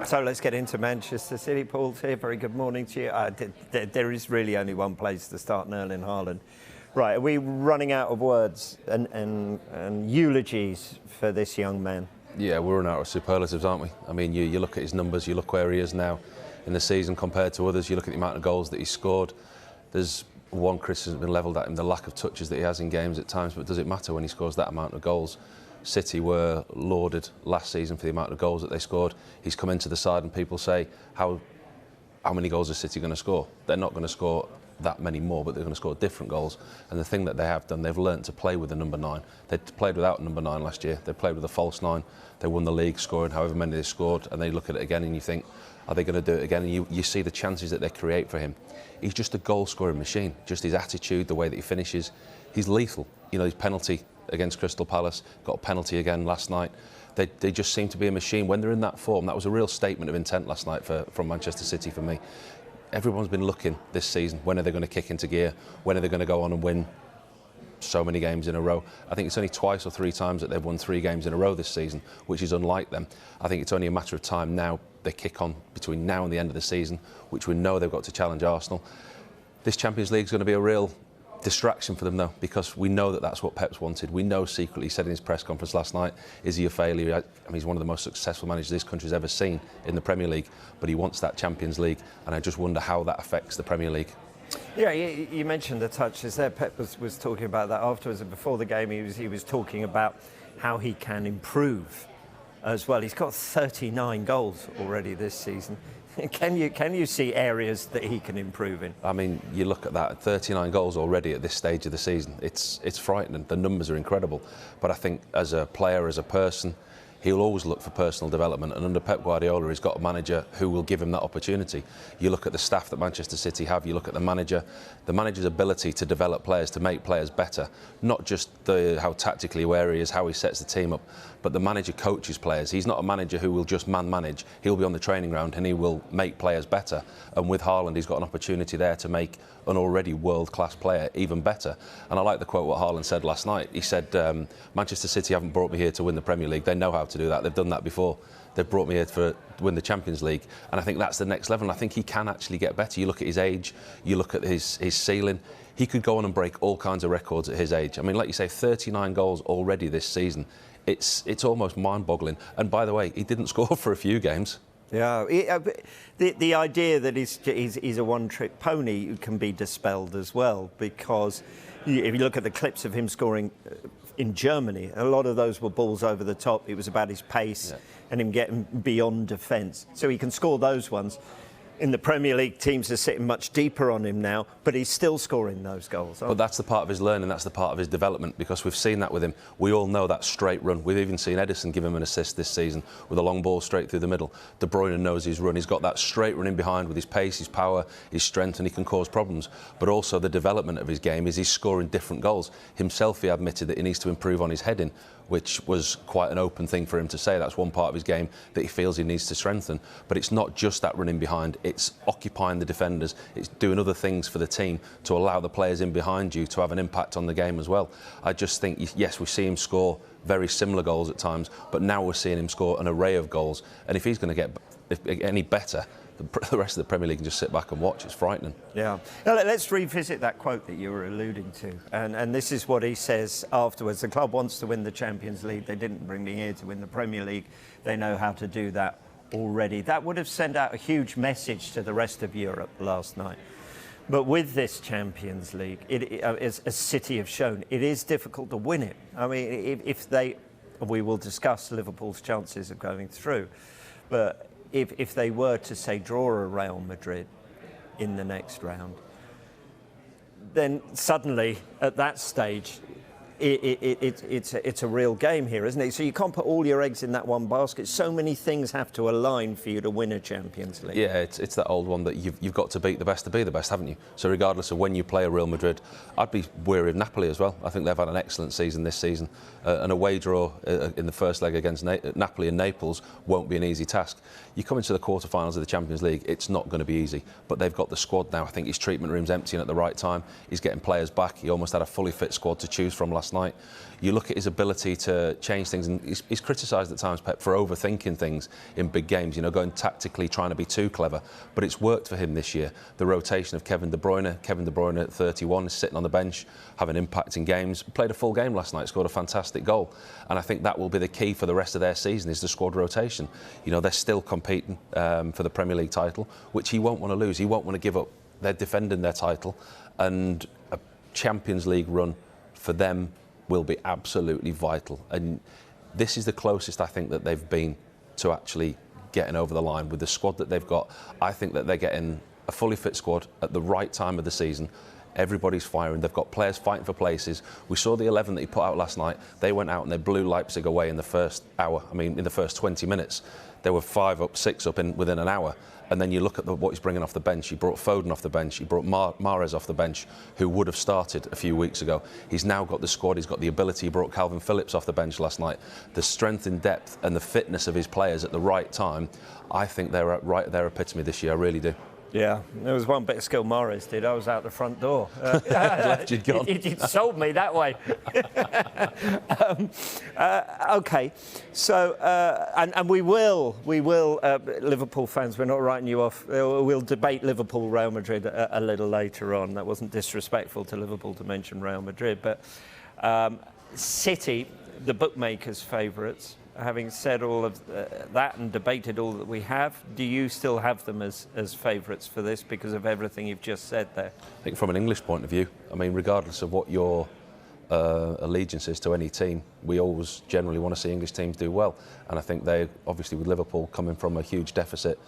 So let's get into Manchester City. Paul's here. Very good morning to you. There is really only one place to start, Erling Haaland. Right, are we running out of words and eulogies for this young man? Yeah, we're running out of superlatives, aren't we? I mean, you look at his numbers, you look where he is now in the season compared to others, you look at the amount of goals that he's scored. There's one criticism been levelled at him, the lack of touches that he has in games at times, but does it matter when he scores that amount of goals? City were lauded last season for the amount of goals that they scored. He's come into the side and people say, how many goals is City going to score? They're not going to score that many more, but they're going to score different goals. And the thing that they have done, they've learnt to play with the number 9. They played without number 9 last year. They played with a false 9. They won the league scoring however many they scored, and they look at it again and you think, are they going to do it again? And you see the chances that they create for him. He's just a goal-scoring machine. Just his attitude, the way that he finishes. He's lethal. You know, his penalty against Crystal Palace, got a penalty again last night. They just seem to be a machine. When they're in that form, that was a real statement of intent last night from Manchester City for me. Everyone's been looking this season, when are they going to kick into gear? When are they going to go on and win so many games in a row? I think it's only twice or 3 times that they've won 3 games in a row this season, which is unlike them. I think it's only a matter of time now. They kick on between now and the end of the season, which we know they've got to challenge Arsenal. This Champions League is going to be a real distraction for them though, because we know that that's what Pep's wanted. We know secretly, he said in his press conference last night, is he a failure? I mean, he's one of the most successful managers this country's ever seen in the Premier League, but he wants that Champions League, and I just wonder how that affects the Premier League. Yeah, you mentioned the touches there. Pep was talking about that afterwards, and before the game he was talking about how he can improve as well. He's got 39 goals already this season. Can you see areas that he can improve in? I mean, you look at that, 39 goals already at this stage of the season. It's frightening. The numbers are incredible. But I think as a player, as a person, he'll always look for personal development, and under Pep Guardiola he's got a manager who will give him that opportunity. You look at the staff that Manchester City have, you look at the manager's ability to develop players, to make players better, not just how tactically aware he is, how he sets the team up, but the manager coaches players. He's not a manager who will just man-manage. He'll be on the training ground and he will make players better, and with Haaland he's got an opportunity there to make an already world-class player even better. And I like the quote what Haaland said last night. He said, Manchester City haven't brought me here to win the Premier League. They know how to do that. They've done that before. They've brought me here to win the Champions League. And I think that's the next level. And I think he can actually get better. You look at his age, you look at his ceiling. He could go on and break all kinds of records at his age. I mean, like you say, 39 goals already this season. It's almost mind-boggling. And by the way, he didn't score for a few games. Yeah, the idea that he's a one-trick pony can be dispelled as well, because if you look at the clips of him scoring in Germany, a lot of those were balls over the top. It was about his pace and him getting beyond defence. So he can score those ones. In the Premier League, teams are sitting much deeper on him now, but he's still scoring those goals. But that's the part of his learning, that's the part of his development, because we've seen that with him. We all know that straight run. We've even seen Edison give him an assist this season with a long ball straight through the middle. De Bruyne knows his run. He's got that straight run in behind with his pace, his power, his strength, and he can cause problems. But also the development of his game is he's scoring different goals. Himself, he admitted that he needs to improve on his heading, which was quite an open thing for him to say. That's one part of his game that he feels he needs to strengthen. But it's not just that running behind, it's occupying the defenders, it's doing other things for the team to allow the players in behind you to have an impact on the game as well. I just think, yes, we see him score very similar goals at times, but now we're seeing him score an array of goals. And if he's going to get any better, the rest of the Premier League can just sit back and watch. It's frightening. Yeah. Now, let's revisit that quote that you were alluding to. And this is what he says afterwards. The club wants to win the Champions League. They didn't bring me here to win the Premier League. They know how to do that already. That would have sent out a huge message to the rest of Europe last night. But with this Champions League, as City have shown, it is difficult to win it. I mean, we will discuss Liverpool's chances of going through, but if they were to, say, draw a Real Madrid in the next round, then suddenly, at that stage, it's a real game here, isn't it? So you can't put all your eggs in that one basket. So many things have to align for you to win a Champions League. Yeah, it's that old one that you've got to beat the best to be the best, haven't you? So regardless of when you play a Real Madrid, I'd be wary of Napoli as well. I think they've had an excellent season this season. And a away draw in the first leg against Napoli and Naples won't be an easy task. You come into the quarterfinals of the Champions League, it's not going to be easy. But they've got the squad now. I think his treatment room's emptying at the right time. He's getting players back. He almost had a fully fit squad to choose from last last night. You look at his ability to change things, and he's criticised at times, Pep, for overthinking things in big games, going tactically, trying to be too clever. But it's worked for him this year. The rotation of Kevin De Bruyne at 31 is sitting on the bench, having impact in games. Played a full game last night, scored a fantastic goal. And I think that will be the key for the rest of their season, is the squad rotation. They're still competing for the Premier League title, which he won't want to lose. He won't want to give up. They're defending their title, and a Champions League run for them will be absolutely vital. And this is the closest I think that they've been to actually getting over the line with the squad that they've got. I think that they're getting a fully fit squad at the right time of the season. Everybody's firing. They've got players fighting for places. We saw the 11 that he put out last night. They went out and they blew Leipzig away in the first hour. In the first 20 minutes. There were 5 up, 6 up within an hour. And then you look at what he's bringing off the bench. He brought Foden off the bench. He brought Mahrez off the bench, who would have started a few weeks ago. He's now got the squad. He's got the ability. He brought Calvin Phillips off the bench last night. The strength in depth and the fitness of his players at the right time, I think they're right at their epitome this year. I really do. Yeah, there was one bit of skill Mahrez did. I was out the front door. Left you'd gone. He sold me that way. OK, so and we will, Liverpool fans. We're not writing you off. We'll debate Liverpool, Real Madrid a little later on. That wasn't disrespectful to Liverpool to mention Real Madrid, but City, the bookmakers' favourites. Having said all of that and debated all that we have, do you still have them as favourites for this because of everything you've just said there? I think from an English point of view, regardless of what your allegiance is to any team, we always generally want to see English teams do well. And I think they, obviously with Liverpool coming from a huge deficit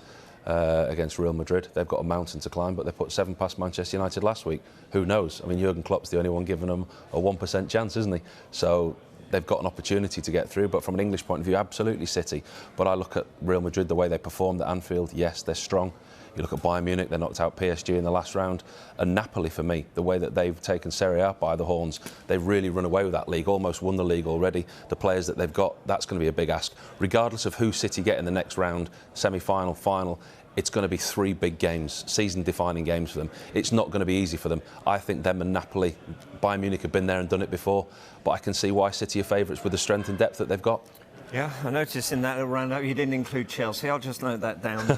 against Real Madrid, they've got a mountain to climb, but they put 7 past Manchester United last week. Who knows? Jurgen Klopp's the only one giving them a 1% chance, isn't he? So they've got an opportunity to get through, but from an English point of view, absolutely City. But I look at Real Madrid, the way they performed at Anfield, yes, they're strong. You look at Bayern Munich, they knocked out PSG in the last round. And Napoli, for me, the way that they've taken Serie A by the horns, they've really run away with that league, almost won the league already. The players that they've got, that's going to be a big ask. Regardless of who City get in the next round, semi-final, final, it's going to be 3 big games, season-defining games for them. It's not going to be easy for them. I think them and Napoli, Bayern Munich have been there and done it before, but I can see why City are favourites with the strength and depth that they've got. Yeah, I noticed in that roundup you didn't include Chelsea. I'll just note that down.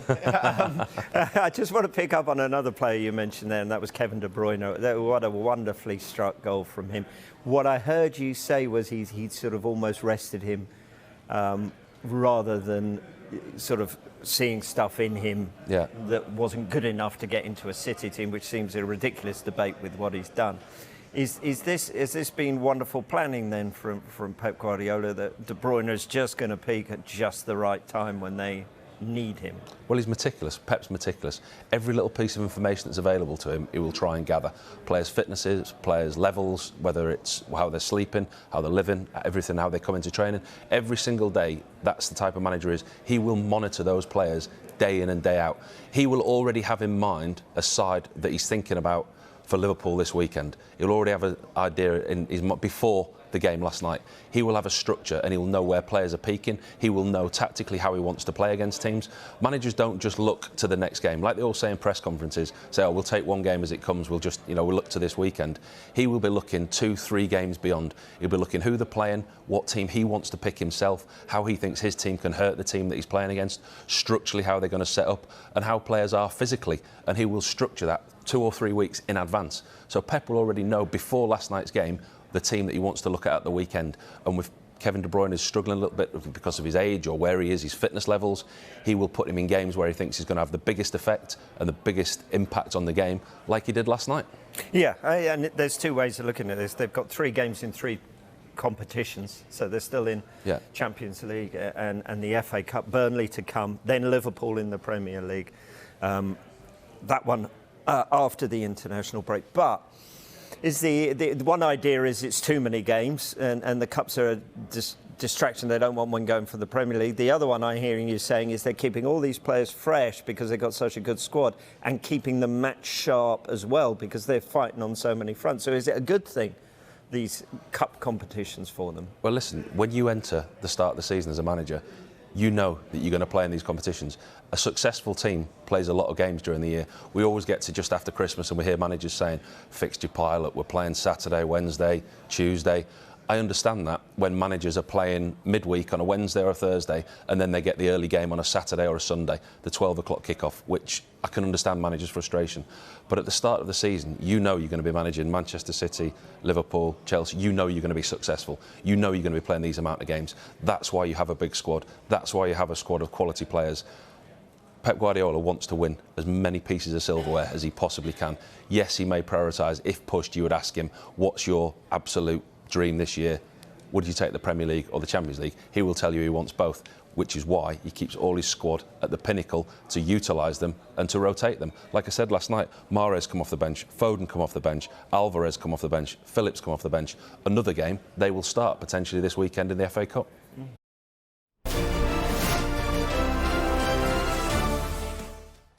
I just want to pick up on another player you mentioned there, and that was Kevin De Bruyne. What a wonderfully struck goal from him. What I heard you say was he'd sort of almost rested him rather than sort of seeing stuff in him that wasn't good enough to get into a City team, which seems a ridiculous debate with what he's done. Has this been wonderful planning then from Pep Guardiola, that De Bruyne is just going to peak at just the right time when they need him? Well, he's meticulous. Pep's meticulous. Every little piece of information that's available to him, he will try and gather. Players' fitnesses, players' levels, whether it's how they're sleeping, how they're living, everything, how they come into training. Every single day, that's the type of manager he is. He will monitor those players day in and day out. He will already have in mind a side that he's thinking about for Liverpool this weekend. He'll already have an idea before the game last night. He will have a structure and he will know where players are peaking. He will know tactically how he wants to play against teams. Managers don't just look to the next game. Like they all say in press conferences, say, oh, we'll take one game as it comes, we'll look to this weekend. He will be looking 2-3 games beyond. He'll be looking who they're playing, what team he wants to pick himself, how he thinks his team can hurt the team that he's playing against, structurally how they're going to set up, and how players are physically. And he will structure that 2 or 3 weeks in advance. So Pep will already know before last night's game the team that he wants to look at the weekend. And with Kevin De Bruyne is struggling a little bit because of his age or where he is, his fitness levels, he will put him in games where he thinks he's going to have the biggest effect and the biggest impact on the game, like he did last night. Yeah, and there's 2 ways of looking at this. They've got 3 games in 3 competitions, so they're still in Champions League and the FA Cup. Burnley to come, then Liverpool in the Premier League. That one after the international break. But is the one idea is it's too many games and the cups are a distraction. They don't want one going for the Premier League. The other one I'm hearing you saying is they're keeping all these players fresh because they've got such a good squad and keeping them match sharp as well because they're fighting on so many fronts. So is it a good thing, these cup competitions for them? Well, listen, when you enter the start of the season as a manager, you know that you're going to play in these competitions. A successful team plays a lot of games during the year. We always get to just after Christmas and we hear managers saying, fixture pile up, we're playing Saturday, Wednesday, Tuesday. I understand that when managers are playing midweek on a Wednesday or a Thursday and then they get the early game on a Saturday or a Sunday, the 12 o'clock kickoff, which I can understand managers' frustration. But at the start of the season, you know you're going to be managing Manchester City, Liverpool, Chelsea. You know you're going to be successful. You know you're going to be playing these amount of games. That's why you have a big squad. That's why you have a squad of quality players. Pep Guardiola wants to win as many pieces of silverware as he possibly can. Yes, he may prioritise. If pushed, you would ask him, what's your absolute dream this year? Would you take the Premier League or the Champions League? He will tell you he wants both, which is why he keeps all his squad at the pinnacle to utilise them and to rotate them. Like I said last night, Mahrez come off the bench, Foden come off the bench, Alvarez come off the bench, Phillips come off the bench. Another game, they will start potentially this weekend in the FA Cup.